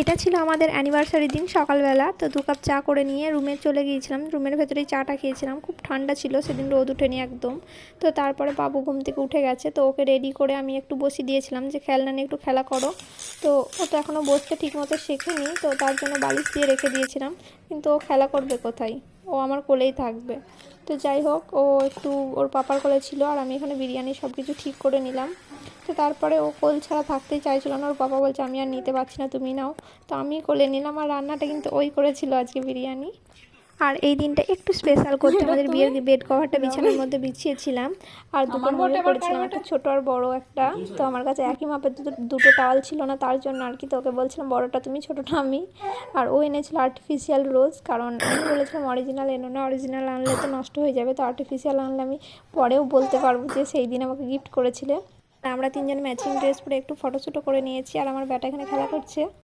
এটা ছিল আমাদের অ্যানিভার্সারি দিন সকালবেলা। তো 2 কাপ চা করে নিয়ে রুমে চলে গিয়েছিলাম। রুমের ভেতরেই চাটা খেয়েছিলাম। খুব ঠান্ডা ছিল, সেদিন রোদ ওঠেনি একদম। তো তারপরে বাবু ঘুম থেকে উঠে গেছে, তো ওকে রেডি করে আমি একটু বসিয়ে দিয়েছিলাম যে খেলনা নিয়ে একটু খেলা করো। তো ও তো এখনও বসতে ঠিকমতো শেখেনি, তো তার জন্য বালিশ দিয়ে রেখে দিয়েছিলাম। কিন্তু ও খেলা করবে কোথায়, ও আমার কোলেই থাকবে। তো যাই হোক, ও একটু ওর পাপার কোলে ছিল, আর আমি এখানে বিরিয়ানি সব কিছু ঠিক করে নিলাম। তো তারপরে ও কোল ছাড়া থাকতেই চাইছিল না, ওর বাবা বলছে আমি আর নিতে পারছি না, তুমি নাও। তো আমি কোলে নিলাম, আর রান্নাটা কিন্তু ওই করেছিল আজকে বিরিয়ানি। আর এই দিনটা একটু স্পেশাল করতে এটা আমাদের তুমি বিয়ের বেড কভারটা বিছানার মধ্যে বিছিয়েছিলাম, আর দুটো আমার বটে ময়ূর আবার কার করেছিলাম, বটে? একটা ছোট আর বড় একটা। তো আমার কাছে একই মাপের দুটো টাওয়াল ছিল না, তার জন্য আর কি। তো ওকে বলছিলাম বড়টা তুমি, ছোটটা আমি। আর ও এনেছিল আর্টিফিশিয়াল রোজ, কারণ আমি বলেছিলাম অরিজিনাল এনো না, অরিজিনাল আনলে তো নষ্ট হয়ে যাবে, তো আর্টিফিশিয়াল আনলে আমি পরেও বলতে পারবো যে সেই দিন আমাকে গিফট করেছিলে। আমরা তিনজন ম্যাচিং ড্রেস পরে একটু ফটোশ্যুটও করে নিয়েছি, আর আমার ব্যাটা এখানে খেলা করছে।